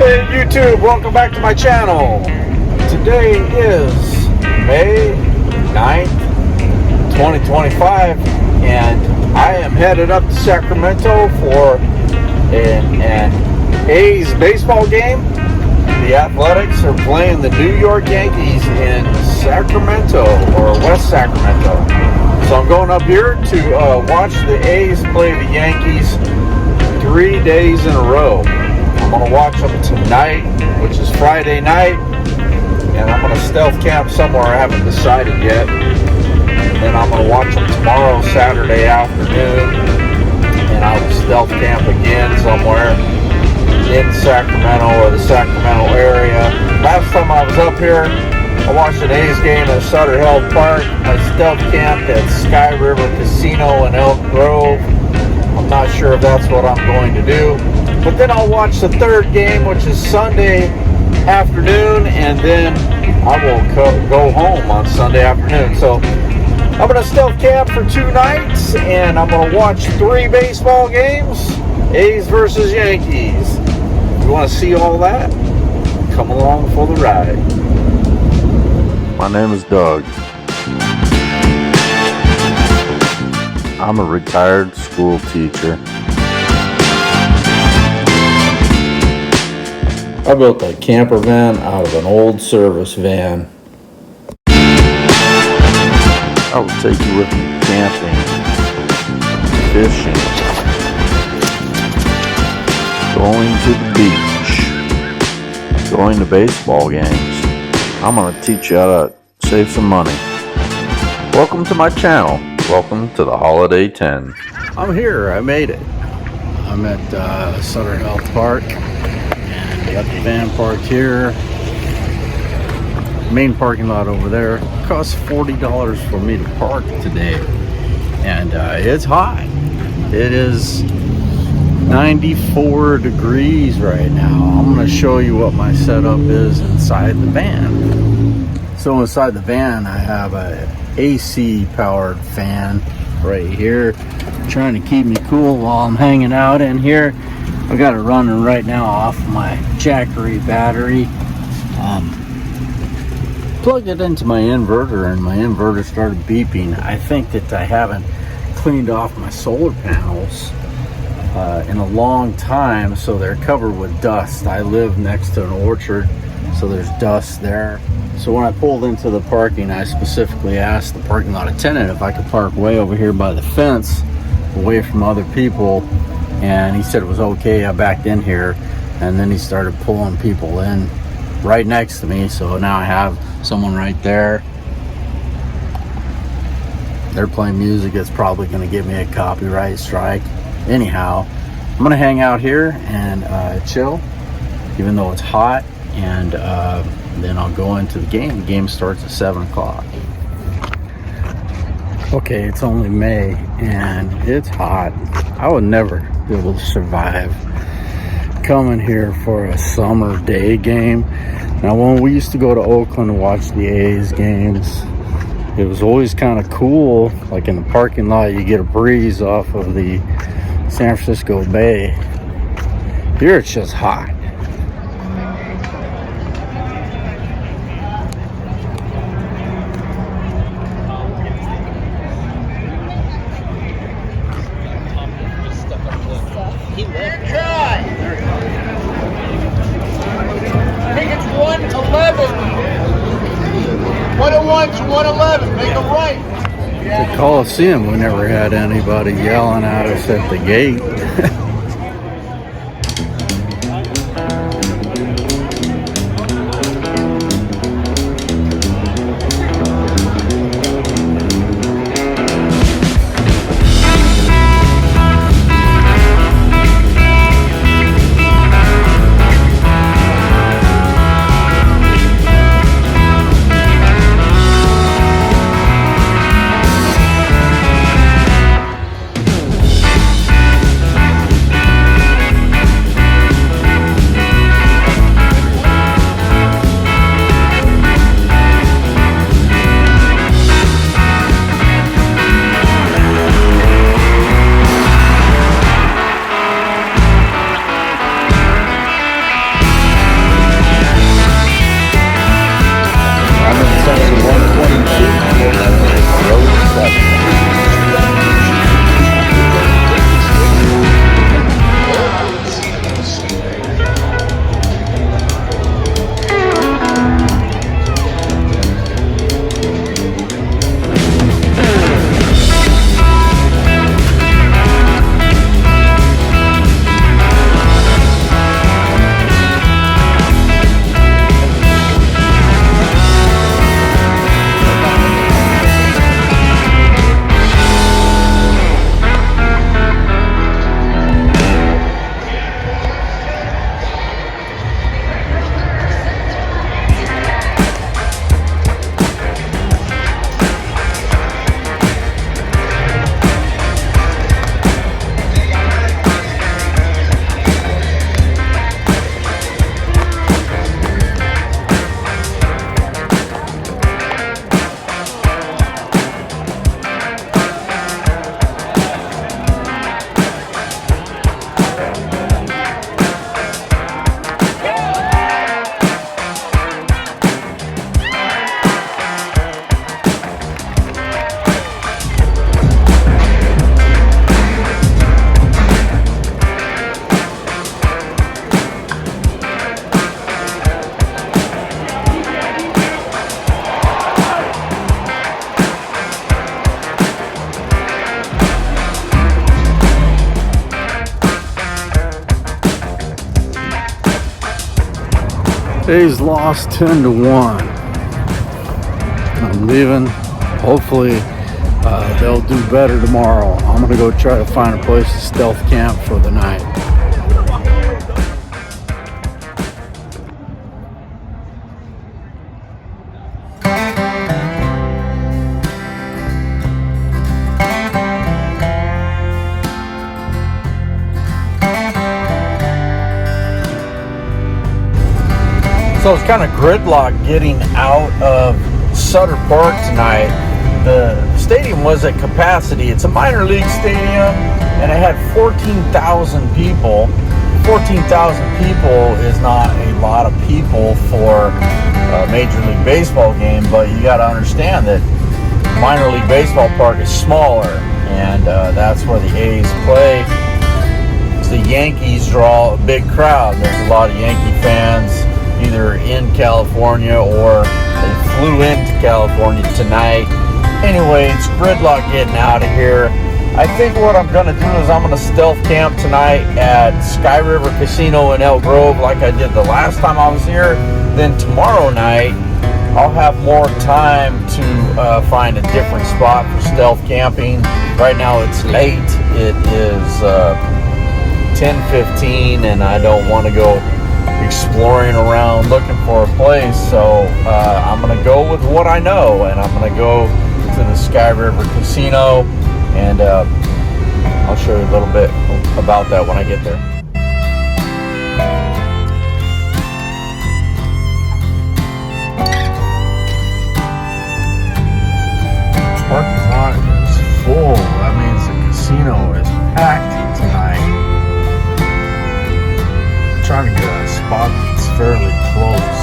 Hey YouTube, welcome back to my channel. Today is May 9th, 2025, and I am headed up to Sacramento for an A's baseball game. The Athletics are playing the New York Yankees in Sacramento, or West Sacramento. So I'm going up here to watch the A's play the Yankees 3 days in a row. I'm going to watch them tonight, which is Friday night, and I'm going to stealth camp somewhere I haven't decided yet. And then I'm going to watch them tomorrow, Saturday afternoon, and I will stealth camp again somewhere in Sacramento or the Sacramento area. Last time I was up here, I watched an A's game at Sutter Park. I stealth camped at Sky River Casino in Elk Grove. I'm not sure if that's what I'm going to do. But then I'll watch the third game, which is Sunday afternoon, and then I will go home on Sunday afternoon. So I'm going to stealth camp for 2 nights, and I'm going to watch 3 baseball games, A's versus Yankees. If you want to see all that, come along for the ride. My name is Doug. I'm a retired school teacher. I built a camper van out of an old service van. I will take you with me camping, fishing, going to the beach, going to baseball games. I'm going to teach you how to save some money. Welcome to my channel. Welcome to the Holiday Tinn. I'm here. I made it. I'm at Sutter Park. And I got the van parked here. Main parking lot over there. It costs $40 for me to park today. And it's hot. It is 94 degrees right now. I'm going to show you what my setup is inside the van. So inside the van I have a AC powered fan right here, trying to keep me cool while I'm hanging out in here. I got it running right now off my Jackery battery. Plugged it into my inverter, and my inverter started beeping. I think that I haven't cleaned off my solar panels in a long time, so they're covered with dust. I live next to an orchard, so there's dust there. So when I pulled into the parking, I specifically asked the parking lot attendant if I could park way over here by the fence, away from other people, and he said it was okay. I backed in here, and then he started pulling people in right next to me, so now I have someone right there. They're playing music. It's probably going to give me a copyright strike. Anyhow, I'm going to hang out here and chill, even though it's hot, and then I'll go into the game. The game starts at 7 o'clock. Okay, it's only May, and it's hot. I would never be able to survive coming here for a summer day game. Now, when we used to go to Oakland and watch the A's games, it was always kind of cool. Like in the parking lot, you get a breeze off of the San Francisco Bay. Here it's just hot. The Coliseum, we never had anybody yelling at us at the gate. A's lost 10-1. I'm leaving. Hopefully they'll do better tomorrow. I'm gonna go try to find a place to stealth camp for the night. So it's kind of gridlock getting out of Sutter Park tonight. The stadium was at capacity. It's a minor league stadium, and it had 14,000 people. 14,000 people is not a lot of people for a Major League Baseball game, but you got to understand that minor league baseball park is smaller, and that's where the A's play. The Yankees draw a big crowd. There's a lot of Yankee fans either in California or they flew into California tonight. Anyway, it's gridlock getting out of here. I think what I'm going to do is I'm going to stealth camp tonight at Sky River Casino in Elk Grove like I did the last time I was here. Then tomorrow night I'll have more time to find a different spot for stealth camping. Right now it's late. It is 10:15 and I don't want to go exploring around looking for a place, so I'm gonna go with what I know, and I'm gonna go to the Sky River Casino, and I'll show you a little bit about that when I get there. Parking lot is full. That means the casino is packed tonight. Trying to get a spot that's fairly close.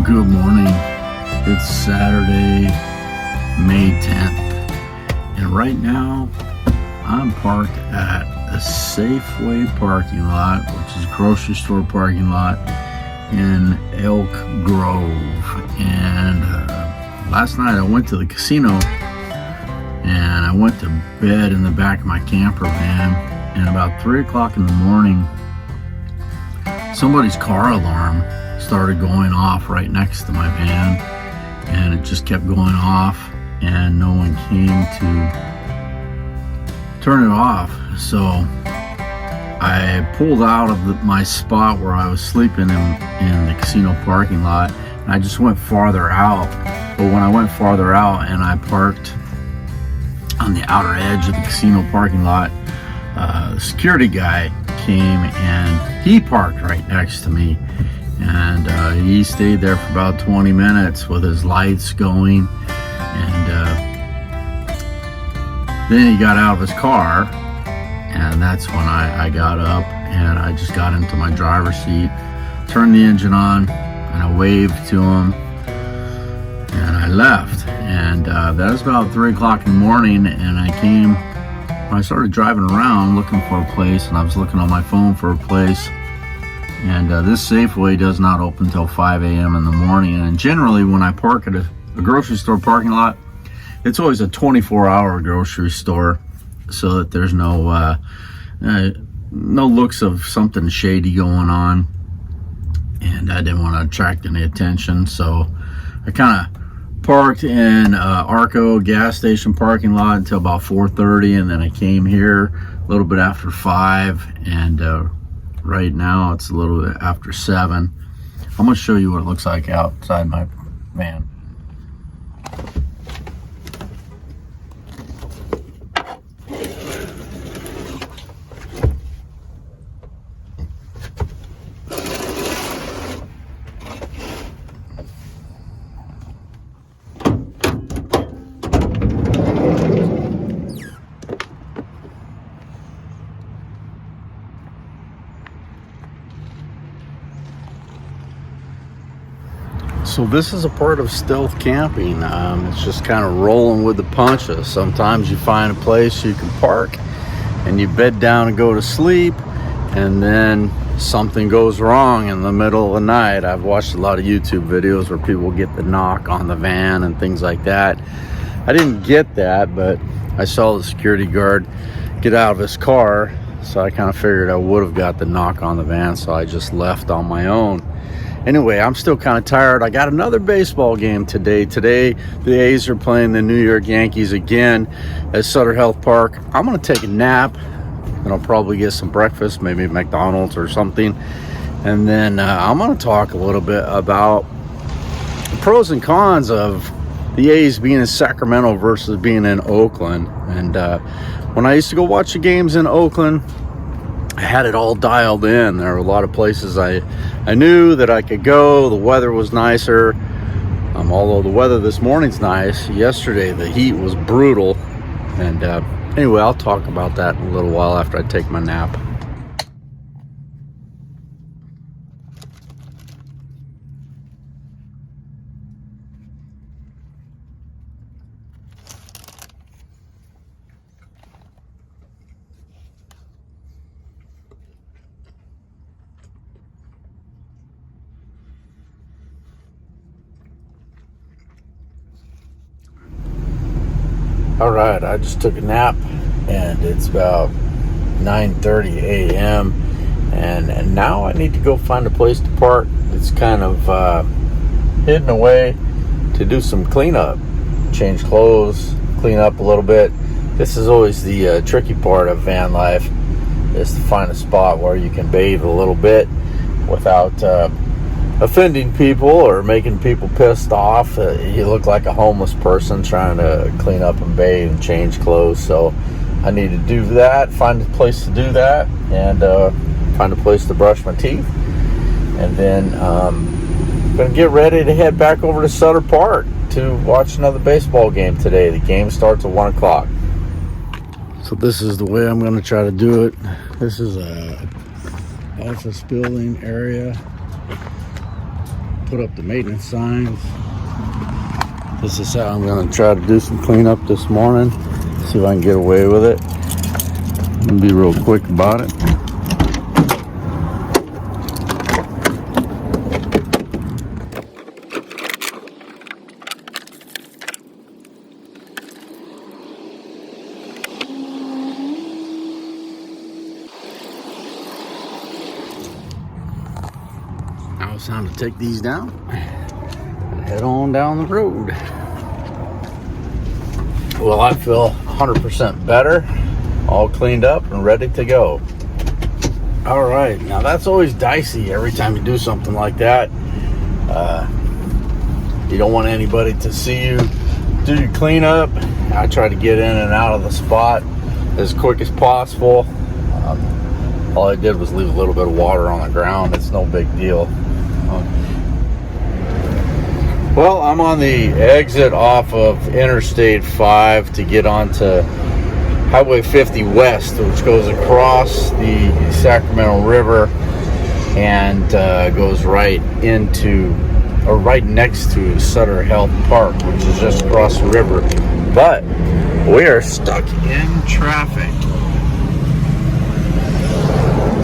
Good morning. It's Saturday, May 10th. And right now, I'm parked at a Safeway parking lot, which is a grocery store parking lot in Elk Grove. And last night I went to the casino and I went to bed in the back of my camper van, and about 3 o'clock in the morning, somebody's car alarm started going off right next to my van, and it just kept going off, and no one came to turn it off. So I pulled out of my spot where I was sleeping in the casino parking lot, and I just went farther out. But when I went farther out and I parked on the outer edge of the casino parking lot, the security guy came and he parked right next to me, and he stayed there for about 20 minutes with his lights going, and then he got out of his car, and that's when I got up and I just got into my driver's seat, turned the engine on, and I waved to him, and I left. And that was about 3 o'clock in the morning, and I started driving around looking for a place, and I was looking on my phone for a place, and this Safeway does not open until 5 a.m. in the morning, and generally when I park at a grocery store parking lot, it's always a 24-hour grocery store, so that there's no looks of something shady going on, and I didn't want to attract any attention, so I kind of parked in Arco gas station parking lot until about 4:30, and then I came here a little bit after 5, and right now it's a little bit after 7. I'm going to show you what it looks like outside my van. So this is a part of stealth camping. It's just kind of rolling with the punches. Sometimes you find a place you can park and you bed down and go to sleep, and then something goes wrong in the middle of the night. I've watched a lot of YouTube videos where people get the knock on the van and things like that. I didn't get that, but I saw the security guard get out of his car. So I kind of figured I would have got the knock on the van, so I just left on my own. Anyway, I'm still kind of tired. I got another baseball game today. Today, the A's are playing the New York Yankees again at Sutter Park. I'm going to take a nap, and I'll probably get some breakfast, maybe McDonald's or something. And then I'm going to talk a little bit about the pros and cons of the A's being in Sacramento versus being in Oakland. And when I used to go watch the games in Oakland, I had it all dialed in. There were a lot of places I knew that I could go. The weather was nicer. Although the weather this morning's nice, yesterday the heat was brutal. And anyway, I'll talk about that in a little while after I take my nap. All right, I just took a nap, and it's about 9:30 a.m. And now I need to go find a place to park. It's kind of hidden away to do some cleanup, change clothes, clean up a little bit. This is always the tricky part of van life, is to find a spot where you can bathe a little bit without offending people or making people pissed off. You look like a homeless person trying to clean up and bathe and change clothes. So I need to do that, find a place to do that, and find a place to brush my teeth. And then I'm going to get ready to head back over to Sutter Park to watch another baseball game today. The game starts at 1 o'clock. So this is the way I'm going to try to do it. This is a office building area. Put up the maintenance signs. This is how I'm going to try to do some cleanup this morning. See if I can get away with it. I'm going to be real quick about it. Now it's time to take these down and head on down the road. Well, I feel 100% better, all cleaned up and ready to go. All right, now that's always dicey every time you do something like that. You don't want anybody to see you do your cleanup. I try to get in and out of the spot as quick as possible. All I did was leave a little bit of water on the ground. It's no big deal. Well, I'm on the exit off of Interstate 5 to get onto Highway 50 West, which goes across the Sacramento River and goes right into, or right next to Sutter Park, which is just across the river. But we are stuck in traffic.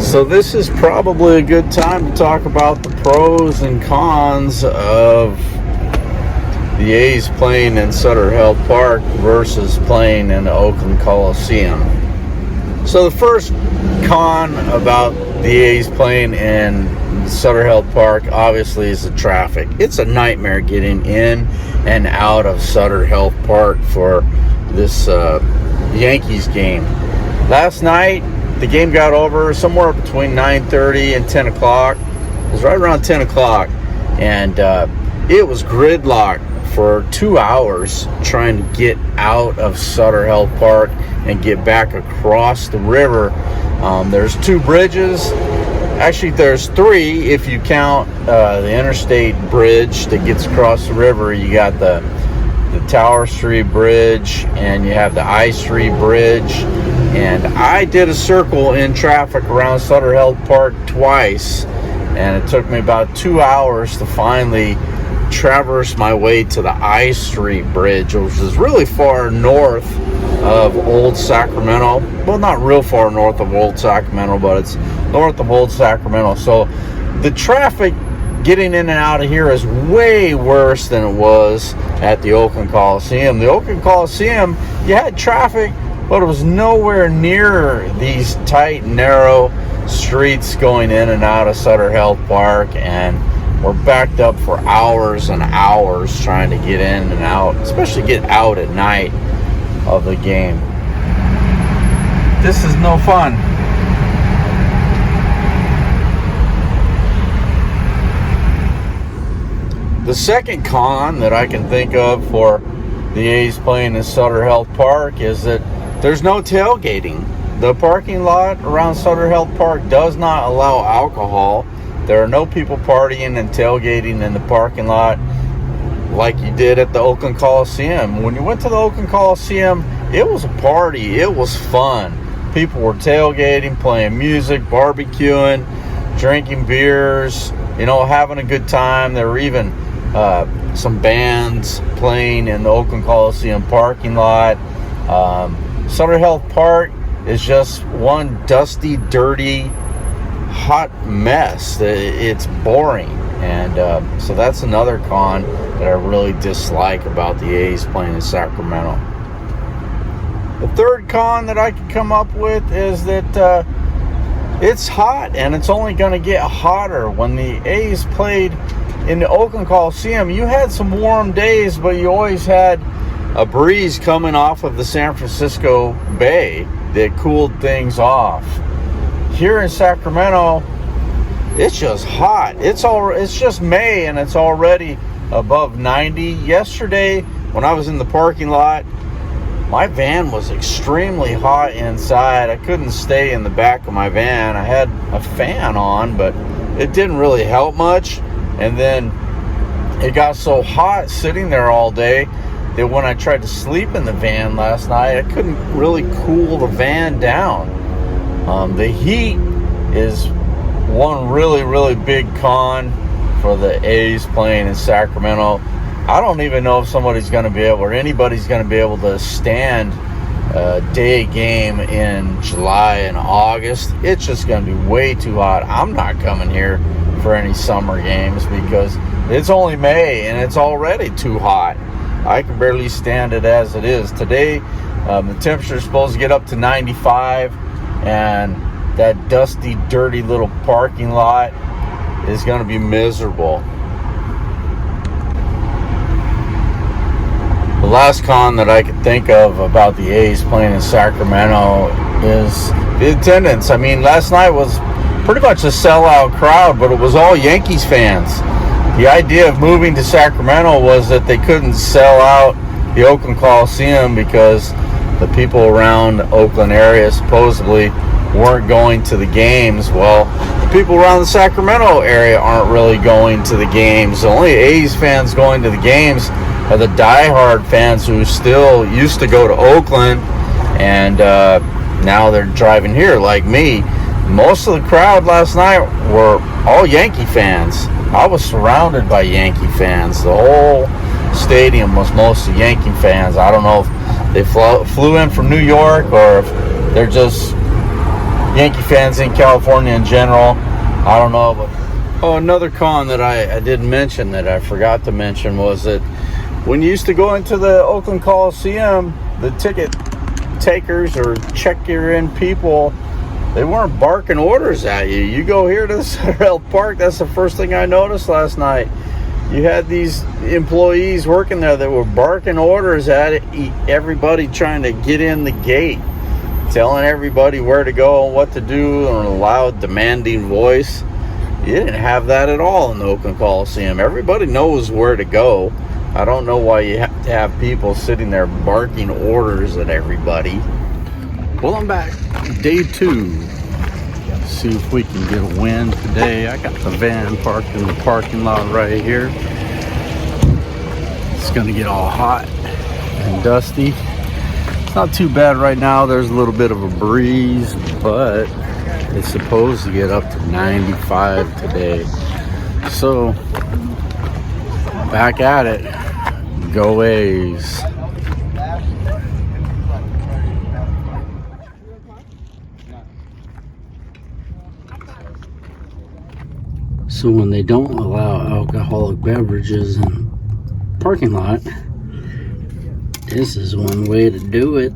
So this is probably a good time to talk about the pros and cons of the A's playing in Sutter Park versus playing in the Oakland Coliseum. So the first con about the A's playing in Sutter Park obviously is the traffic. It's a nightmare getting in and out of Sutter Park for this Yankees game. Last night, the game got over somewhere between 9:30 and 10 o'clock. It was right around 10 o'clock, and it was gridlocked for 2 hours trying to get out of Sutter Park and get back across the river. There's 2 bridges. Actually, there's 3 if you count the interstate bridge that gets across the river. You got the Tower Street Bridge, and you have the I Street Bridge. And I did a circle in traffic around Sutter Park twice, and it took me about 2 hours to finally traverse my way to the I Street Bridge, which is really far north of Old Sacramento. Well, not real far north of Old Sacramento, but it's north of Old Sacramento. So the traffic getting in and out of here is way worse than it was at the Oakland Coliseum. The Oakland Coliseum, you had traffic, but it was nowhere near these tight, narrow streets going in and out of Sutter Health Park, and we're backed up for hours and hours trying to get in and out, especially get out at night of the game. This is no fun. The second con that I can think of for the A's playing in Sutter Health Park is that there's no tailgating. The parking lot around Sutter Health Park does not allow alcohol. There are no people partying and tailgating in the parking lot like you did at the Oakland Coliseum. When you went to the Oakland Coliseum, it was a party. It was fun. People were tailgating, playing music, barbecuing, drinking beers, having a good time. There were even some bands playing in the Oakland Coliseum parking lot. Sutter Health Park is just one dusty, dirty, hot mess. It's boring, and so that's another con that I really dislike about the A's playing in Sacramento. The third con that I can come up with is that it's hot, and it's only going to get hotter. When the A's played in the Oakland Coliseum, you had some warm days, but you always had a breeze coming off of the San Francisco Bay that cooled things off. Here in Sacramento, it's just hot. It's just May, and it's already above 90. Yesterday, when I was in the parking lot, my van was extremely hot inside. I couldn't stay in the back of my van. I had a fan on, but it didn't really help much. And then it got so hot sitting there all day that when I tried to sleep in the van last night, I couldn't really cool the van down. The heat is one really, really big con for the A's playing in Sacramento. I don't even know if anybody's going to be able to stand a day game in July and August. It's just going to be way too hot. I'm not coming here for any summer games because it's only May and it's already too hot. I can barely stand it as it is. Today, the temperature is supposed to get up to 95, and that dusty, dirty little parking lot is going to be miserable. The last con that I could think of about the A's playing in Sacramento is the attendance. I mean, last night was pretty much a sellout crowd, but it was all Yankees fans. The idea of moving to Sacramento was that they couldn't sell out the Oakland Coliseum because the people around the Oakland area supposedly weren't going to the games. Well, the people around the Sacramento area aren't really going to the games. The only A's fans going to the games are the diehard fans who still used to go to Oakland, and now they're driving here like me. Most of the crowd last night were all Yankee fans. I was surrounded by Yankee fans. The whole stadium was mostly Yankee fans. I don't know if they flew in from New York or if they're just Yankee fans in California in general. I don't know. But another con that I didn't mention that I forgot to mention was that when you used to go into the Oakland Coliseum, the ticket takers or check-in people, they weren't barking orders at you. You go here to the Sutter Health Park, that's the first thing I noticed last night. You had these employees working there that were barking orders at everybody trying to get in the gate, telling everybody where to go and what to do in a loud, demanding voice. You didn't have that at all in the Oakland Coliseum. Everybody knows where to go. I don't know why you have to have people sitting there barking orders at everybody. Well, I'm back. Day 2. See if we can get a win today. I got the van parked in the parking lot right here. It's going to get all hot and dusty. It's not too bad right now. There's a little bit of a breeze, but it's supposed to get up to 95 today. So, back at it. Go A's. So when they don't allow alcoholic beverages in parking lot, this is one way to do it.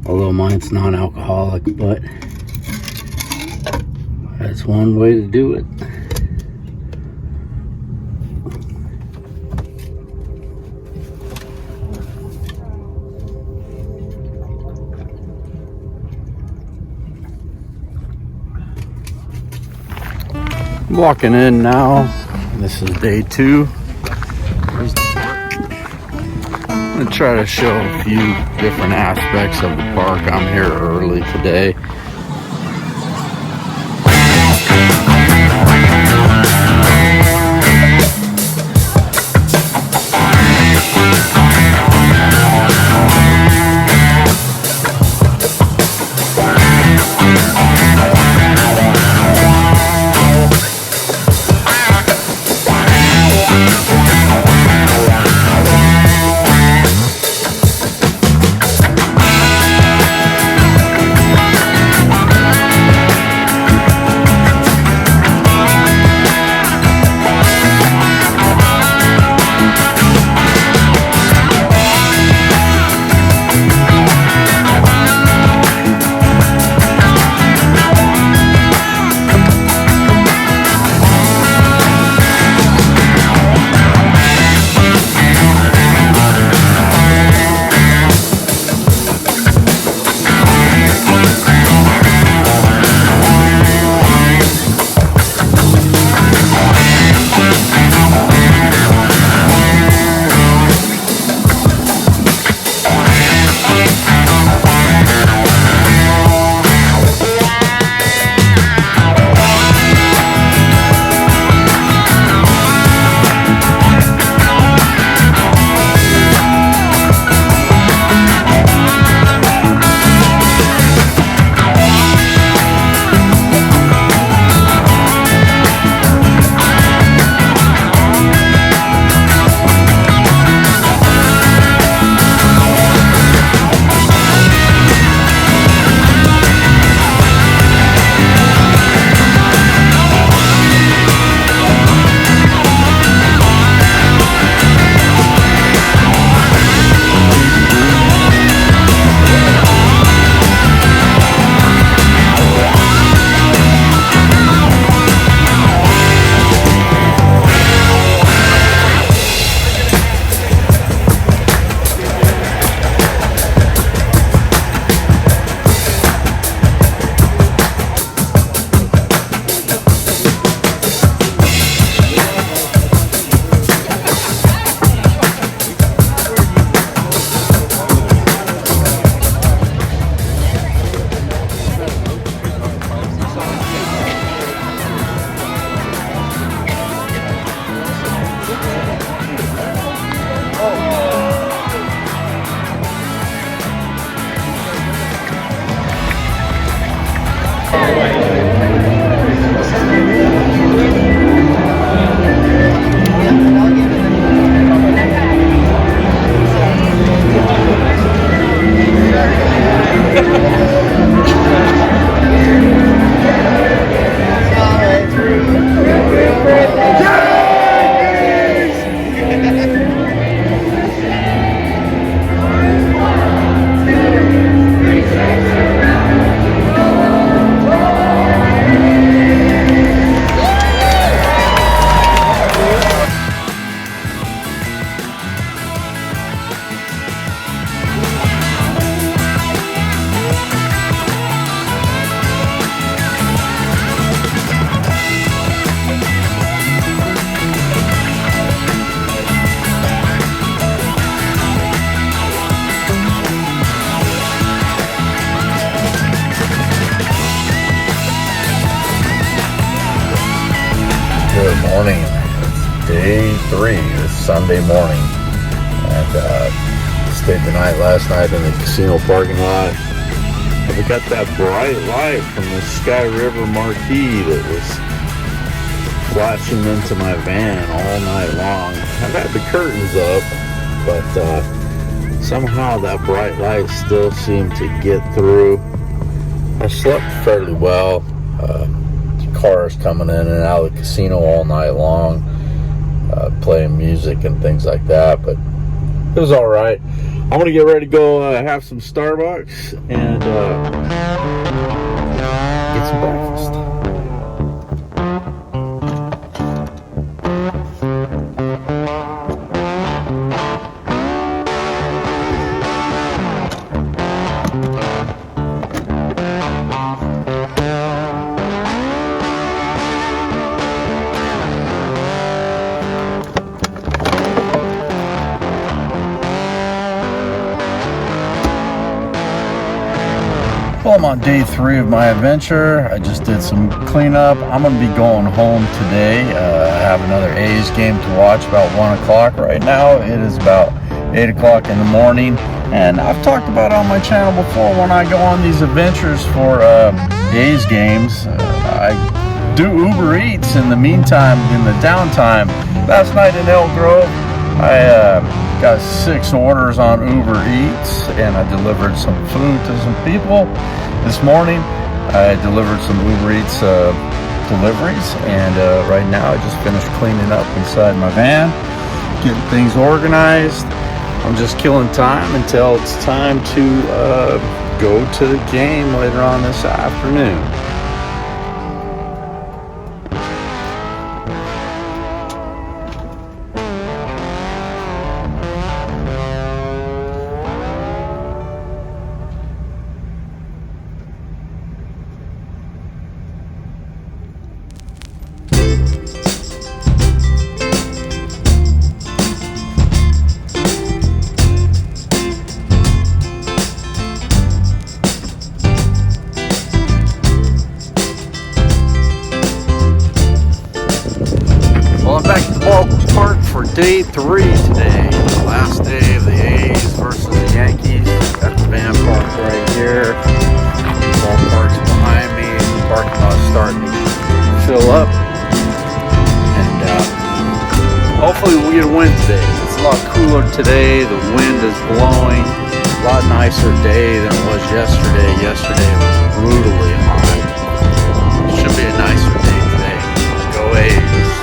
Although mine's non-alcoholic, but that's one way to do it. I'm walking in now. This is day 2. I'm going to try to show a few different aspects of the park. I'm here early today. Good morning. It's day 3. It's Sunday morning. And stayed the night last night in the casino parking lot. And we got that bright light from the Sky River marquee that was flashing into my van all night long. I've had the curtains up, but somehow that bright light still seemed to get through. I slept fairly well. Cars coming in and out of the casino all night long, playing music and things like that, but it was all right. I'm gonna get ready to go have some Starbucks and get some breakfast. Well, I'm on day 3 of my adventure. I just did some cleanup. I'm going to be going home today. I have another A's game to watch about 1 o'clock right now. It is about 8 o'clock in the morning. And I've talked about on my channel before, when I go on these adventures for A's games, I do Uber Eats in the meantime, in the downtime. Last night in Elk Grove, I got 6 orders on Uber Eats, and I delivered some food to some people. This morning I delivered some Uber Eats deliveries, and right now I just finished cleaning up inside my van, getting things organized. I'm just killing time until it's time to go to the game later on this afternoon. Well, I'm back at the ballpark for day 3 today. The last day of the A's versus the Yankees. Got the van parked right here. The ballpark's behind me. The parking lot's starting to fill up. And hopefully we'll get a win today. It's a lot cooler today. The wind is blowing. A lot nicer day than it was yesterday. Yesterday it was brutally hot. It should be a nicer day today. Go A's.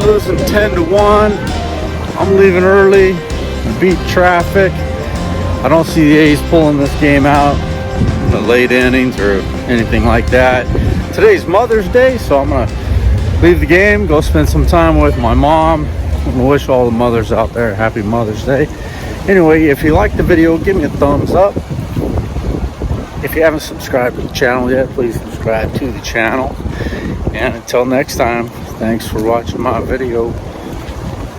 Losing 10-1. I'm leaving early to beat traffic. I don't see the A's pulling this game out in the late innings or anything like that. Today's Mother's Day, so I'm gonna leave the game, go spend some time with my mom. I'm gonna wish all the mothers out there happy Mother's Day. Anyway, if you liked the video, give me a thumbs up. If you haven't subscribed to the channel yet, please subscribe to the channel. And until next time, thanks for watching my video.